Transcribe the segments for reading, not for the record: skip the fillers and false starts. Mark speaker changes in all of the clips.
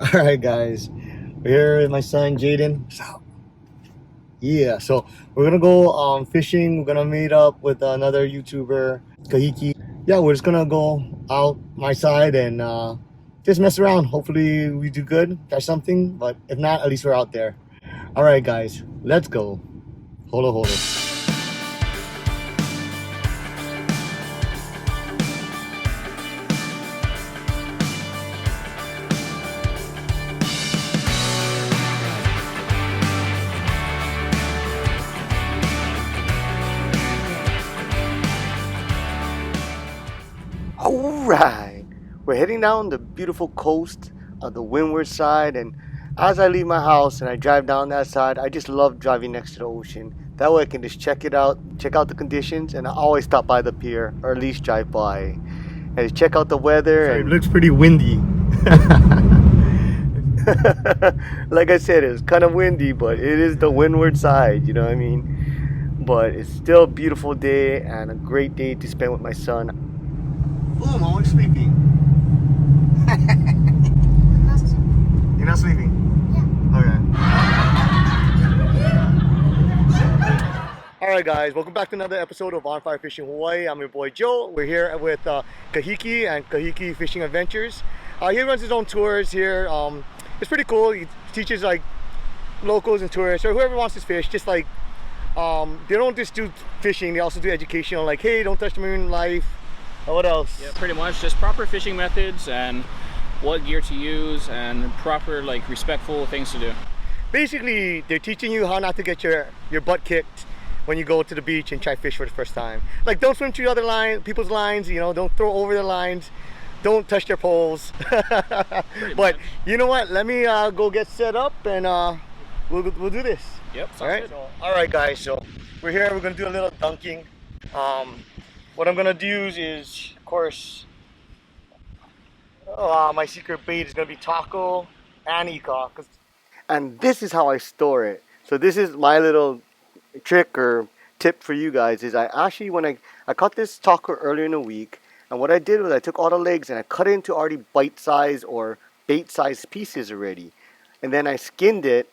Speaker 1: Alright guys, we're here with my son Jaden. Yeah, so we're gonna go fishing. We're gonna meet up with another YouTuber, Kahiki. Yeah, we're just gonna go out my side and just mess around. Hopefully we do good, catch something, but if not, at least we're out there. Alright guys, let's go. Hold on. Alright, we're heading down the beautiful coast of the windward side, and as I leave my house and I drive down that side, I just love driving next to the ocean. That way I can just check it out, check out the conditions, and I always stop by the pier, or at least drive by. And just check out the weather. So and it looks pretty windy. Like I said, it's kind of windy, but it is the windward side, you know what I mean? But it's still a beautiful day and a great day to spend with my son. Boom, I'm always sleeping. You're not sleeping? Yeah. Okay. Alright guys, welcome back to another episode of On Fire Fishing Hawaii. I'm your boy Joe. We're here with Kahiki and Kahiki Fishing Adventures. He runs his own tours here. It's pretty cool. He teaches like locals and tourists or whoever wants to fish, just like they don't just do fishing, they also do educational, like hey, don't touch the marine life. What else?
Speaker 2: Yeah, pretty much just proper fishing methods and what gear to use and proper like respectful things to do.
Speaker 1: Basically, they're teaching you how not to get your butt kicked when you go to the beach and try fish for the first time. Like don't swim through other people's lines, you know, don't throw over their lines, don't touch their poles. But you know what? Let me go get set up and we'll do this.
Speaker 2: Yep.
Speaker 1: All right. So, all right, guys. So we're here. We're gonna do a little dunking. What I'm gonna do is, of course, my secret bait is gonna be taco and ika. And this is how I store it. So this is my little trick or tip for you guys. Is I actually when I caught this taco earlier in the week, and what I did was I took all the legs and I cut it into already bite-sized or bait-sized pieces already, and then I skinned it.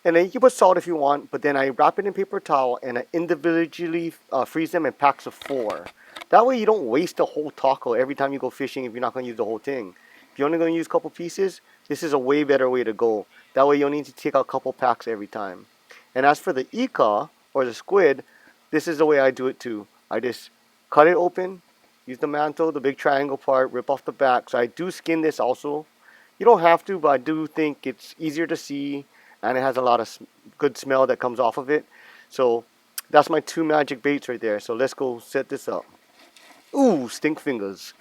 Speaker 1: And then you can put salt if you want, but then I wrap it in paper towel and I individually freeze them in packs of 4. That way you don't waste the whole taco every time you go fishing if you're not going to use the whole thing. If you're only going to use a couple pieces, this is a way better way to go. That way you don't need to take out a couple packs every time. And as for the ika, or the squid, this is the way I do it too. I just cut it open, use the mantle, the big triangle part, rip off the back. So I do skin this also. You don't have to, but I do think it's easier to see. And it has a lot of good smell that comes off of it. So that's my 2 magic baits right there. So let's go set this up. Ooh, stink fingers.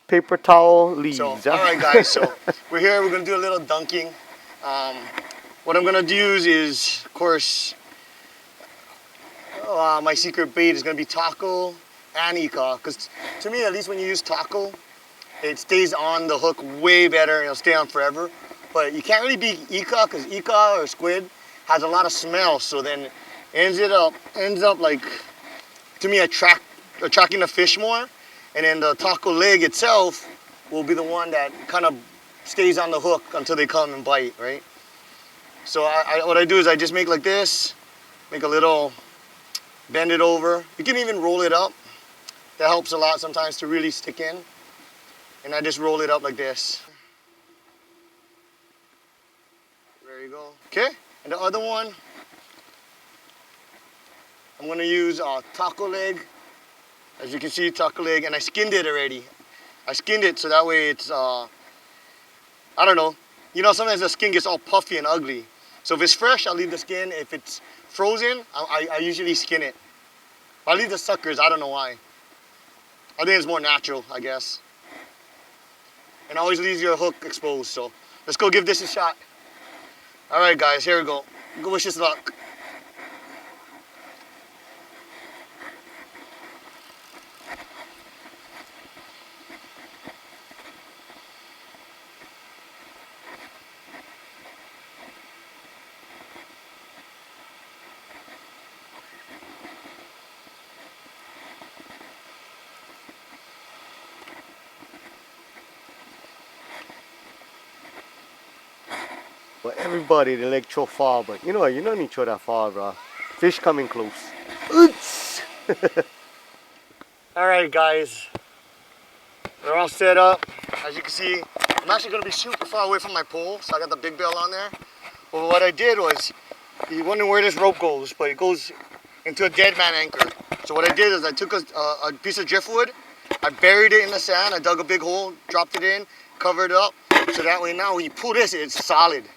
Speaker 1: Paper towel leaves. So, all right, guys. So we're here. We're gonna do a little dunking. What I'm gonna use is, of course, my secret bait is gonna be taco and ika. Because to me, at least when you use taco, it stays on the hook way better. It'll stay on forever. But you can't really beat ika because ika or squid has a lot of smell. So then it ends up like, to me, attracting the fish more. And then the taco leg itself will be the one that kind of stays on the hook until they come and bite, right? So what I do is I just make like this, make a little, bend it over. You can even roll it up. That helps a lot sometimes to really stick in. And I just roll it up like this. There you go. Okay, and the other one, I'm gonna use taco leg. As you can see, taco leg, and I skinned it already. I skinned it so that way it's, I don't know. You know, sometimes the skin gets all puffy and ugly. So if it's fresh, I'll leave the skin. If it's frozen, I usually skin it. I leave the suckers, I don't know why. I think it's more natural, I guess. And always leave your hook exposed, so let's go give this a shot. All right, guys, here we go. Go wish us luck. But everybody, they like throw far, but you know what? You don't need to throw that far, bro. Fish coming close. Oops! Alright, guys. They're all set up. As you can see, I'm actually going to be super far away from my pole, so I got the big bell on there. But what I did was, you wonder where this rope goes, but it goes into a dead man anchor. So what I did is I took a piece of driftwood, I buried it in the sand, I dug a big hole, dropped it in, covered it up, so that way now when you pull this, it's solid.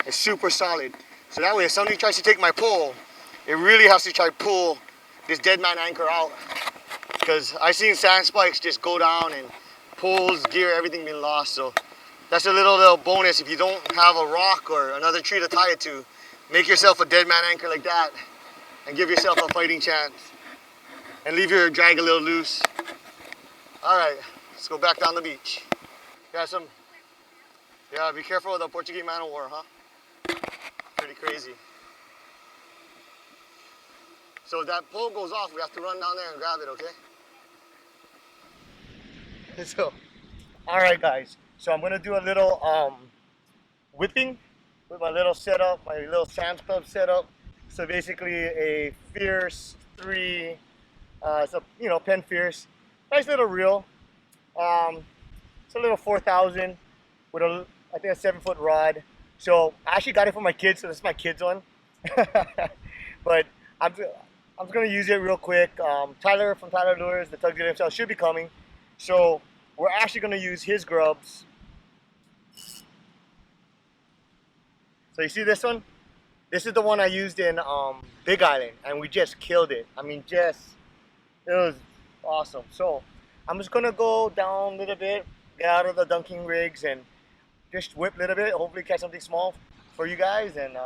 Speaker 1: It's super solid. So that way if somebody tries to take my pole, it really has to try to pull this dead man anchor out. Because I've seen sand spikes just go down and poles, gear, everything being lost. So that's a little bonus. If you don't have a rock or another tree to tie it to, make yourself a dead man anchor like that and give yourself a fighting chance. And leave your drag a little loose. All right, let's go back down the beach. Yeah, be careful with the Portuguese man of war, huh? Pretty crazy. So if that pole goes off, we have to run down there and grab it, okay? So, all right, guys. So I'm gonna do a little whipping with my little setup, my little Sam's Club setup. So basically a Fierce 3, it's a Penn Fierce, nice little reel. It's a little 4,000 with I think a 7-foot rod. So I actually got it for my kids, so this is my kids one. But I'm just gonna use it real quick. Tyler from Tyler Lures, the Tug Dealer himself, should be coming. So we're actually gonna use his grubs. So you see this one? This is the one I used in Big Island, and we just killed it. I mean, it was awesome. So I'm just gonna go down a little bit, get out of the dunking rigs, and just whip a little bit. Hopefully catch something small for you guys and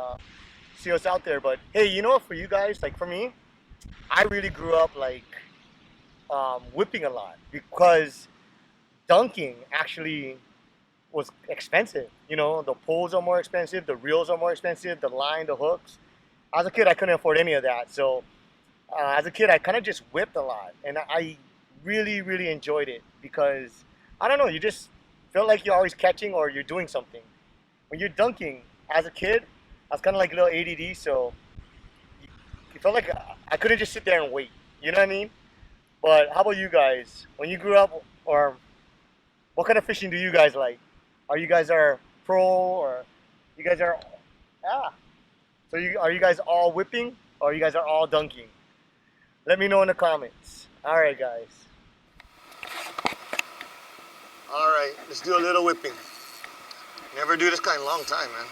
Speaker 1: see what's out there. But hey, you know what? For you guys, like for me, I really grew up like whipping a lot because dunking actually was expensive. You know, the poles are more expensive, the reels are more expensive, the line, the hooks. As a kid, I couldn't afford any of that. So as a kid, I kind of just whipped a lot, and I really, really enjoyed it because I don't know, you just felt like you're always catching or you're doing something. When you're dunking, as a kid, I was kind of like a little ADD, so it felt like I couldn't just sit there and wait. You know what I mean? But how about you guys? When you grew up, or what kind of fishing do you guys like? Are you guys pro, or you guys are So are you guys all whipping, or you guys are all dunking? Let me know in the comments. All right, guys. All right, let's do a little whipping. Never do this kind in a long time, man.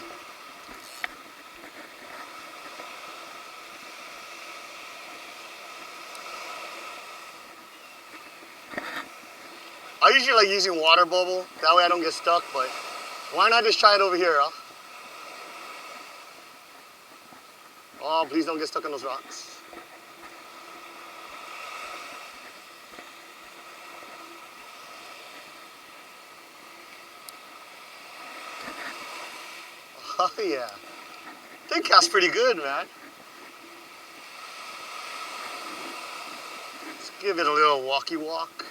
Speaker 1: I usually like using water bubble, that way I don't get stuck, but why not just try it over here, huh? Oh, please don't get stuck on those rocks. Oh yeah, they cast pretty good, man. Let's give it a little walkie walk.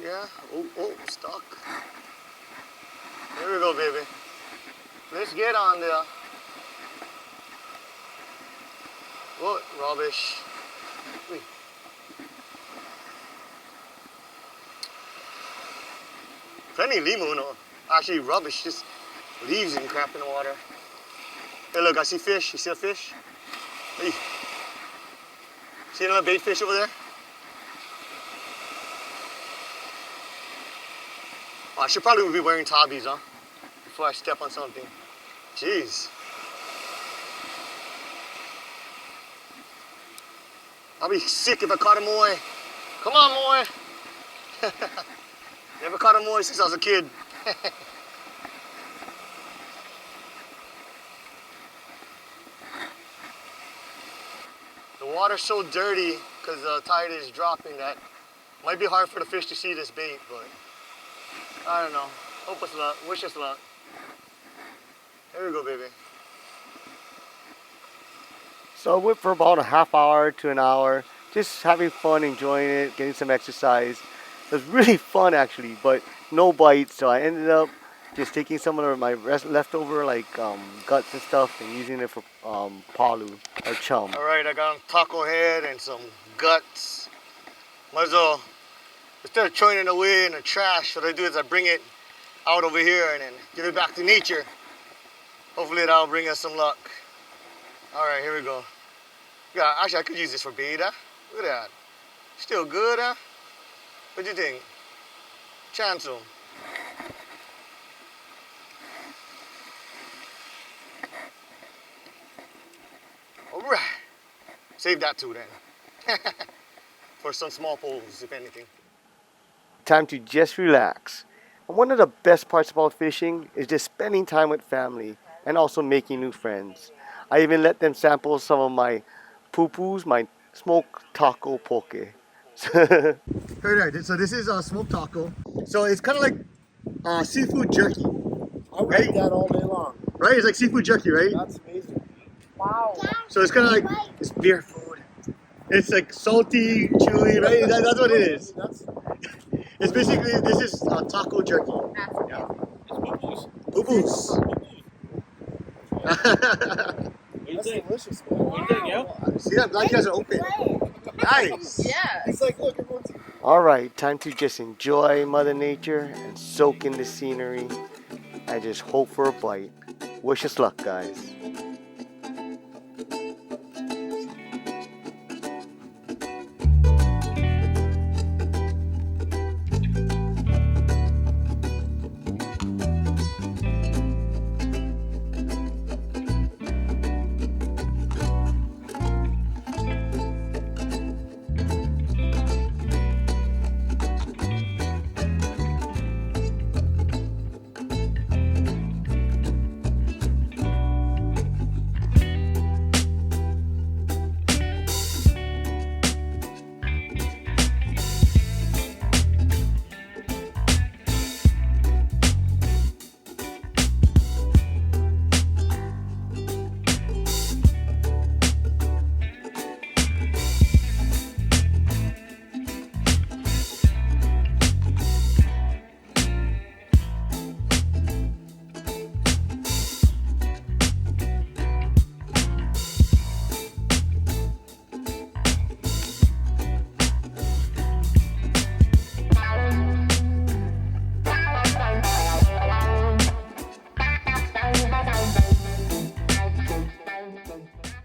Speaker 1: Yeah, oh, stuck. There we go, baby. Let's get on there. What rubbish. Wait. Plenty of limu, no. Actually, rubbish, just leaves and crap in the water. Hey, look, I see fish. You see a fish? Hey. See another bait fish over there? Oh, I should probably be wearing tabbies, huh? Before I step on something. Jeez. I'll be sick if I caught a moy. Come on, moy. Never caught a moy since I was a kid. The water's so dirty because the tide is dropping that it might be hard for the fish to see this bait, but I don't know. Hope us luck. Wish us luck. There we go, baby. So I whipped for about a half hour to an hour, just having fun, enjoying it, getting some exercise. It was really fun actually, but no bites, so I ended up just taking some of my leftover like guts and stuff and using it for palu or chum. All right, I got a taco head and some guts. Might as well, instead of throwing it away in the trash, what I do is I bring it out over here and then give it back to nature. Hopefully that'll bring us some luck. All right, here we go. Yeah, actually I could use this for bait, huh? Look at that. Still good, huh? What do you think? Chancel. All right. Save that too then. For some small poles, if anything. Time to just relax. And one of the best parts about fishing is just spending time with family and also making new friends. I even let them sample some of my poo-poos, my smoked taco poke. Right, so this is a smoked taco. So it's kind of like seafood jerky.
Speaker 3: I would eat that all day long.
Speaker 1: Right? It's like seafood jerky, right?
Speaker 3: That's amazing.
Speaker 4: Wow.
Speaker 1: So it's kind of like it's beer food. It's like salty, chewy, right? That's what it is. It's basically, this is taco jerky. Yeah.
Speaker 2: It's
Speaker 1: Boo-boos.
Speaker 3: That's delicious, man.
Speaker 2: What do you think, yo?
Speaker 1: See, I'm glad you guys are open. Nice.
Speaker 4: Yeah.
Speaker 3: It's like, look, everyone's...
Speaker 1: All right, time to just enjoy Mother Nature and soak in the scenery. I just hope for a bite. Wish us luck, guys.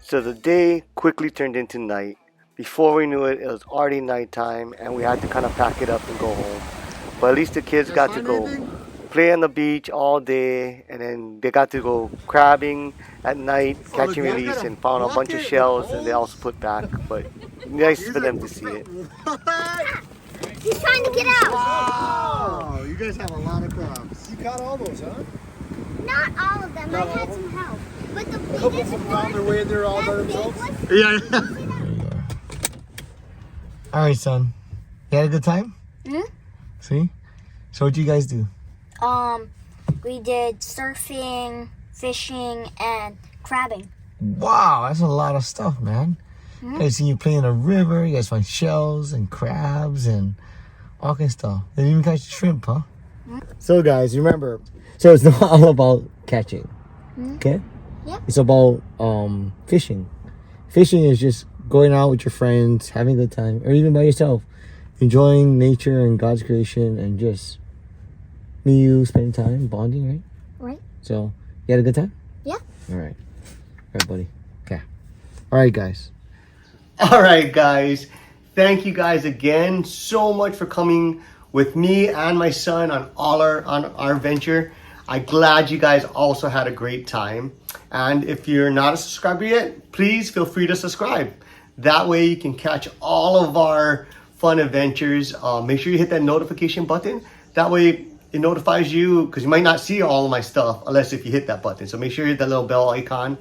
Speaker 1: So the day quickly turned into night. Before we knew it, it was already nighttime and we had to kind of pack it up and go home. But at least the kids got to go play on the beach all day, and then they got to go crabbing at night, catch and release, and found a bunch of shells and they also put back. But nice for them to see it.
Speaker 4: He's trying to get out.
Speaker 1: Wow, you guys have a lot of crabs.
Speaker 3: You caught all those, huh?
Speaker 4: Not all of them. I had some help. But the
Speaker 3: A couple of
Speaker 4: biggest
Speaker 3: them found their way in there all by themselves.
Speaker 1: Yeah. All right, son. You had a good time?
Speaker 4: Hmm?
Speaker 1: See? So what do you guys do?
Speaker 4: We did surfing, fishing, and crabbing.
Speaker 1: Wow, that's a lot of stuff, man. I guys seen you play in a river. You guys find shells and crabs and all kinds of stuff. They didn't even catch shrimp, huh? So guys, remember, so it's not all about catching, okay?
Speaker 4: Yeah.
Speaker 1: It's about fishing. Fishing is just going out with your friends, having a good time, or even by yourself, enjoying nature and God's creation, and just me and you spending time bonding, right?
Speaker 4: Right.
Speaker 1: So you had a good time?
Speaker 4: Yeah.
Speaker 1: All right, buddy. Okay. All right, guys. All right, guys. Thank you guys again so much for coming with me and my son on our venture. I'm glad you guys also had a great time. And if you're not a subscriber yet, please feel free to subscribe. That way you can catch all of our fun adventures. Make sure you hit that notification button. That way it notifies you, because you might not see all of my stuff unless if you hit that button. So make sure you hit that little bell icon,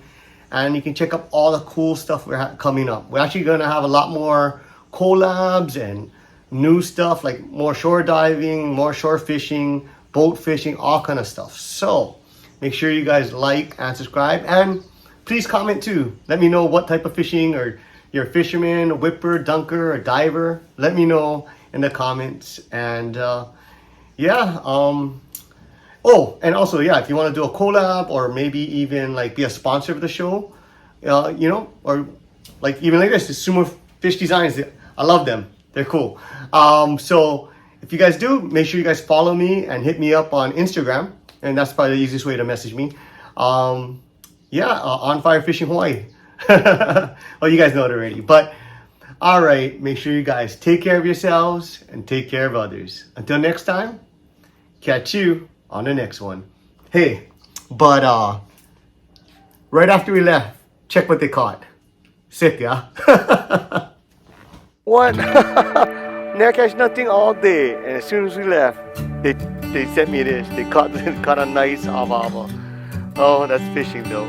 Speaker 1: and you can check out all the cool stuff we're coming up. We're actually going to have a lot more collabs and new stuff, like more shore diving, more shore fishing, boat fishing, all kind of stuff. So make sure you guys like and subscribe, and please comment too. Let me know what type of fishing, or you're a fisherman, a whipper, dunker, a diver. Let me know in the comments. And Oh, and also, yeah, if you want to do a collab or maybe even like be a sponsor of the show, you know, or like even like this, the Sumo Fish Designs, I love them. They're cool. So if you guys do, make sure you guys follow me and hit me up on Instagram, and that's probably the easiest way to message me. On Fire Fishing Hawaii. Well, you guys know it already, but all right, make sure you guys take care of yourselves and take care of others. Until next time, catch you on the next one. Hey, but right after we left, check what they caught. Sick, yeah? What? Never catch nothing all day, and as soon as we left, they sent me this. They caught a nice ava. Oh, that's fishing though.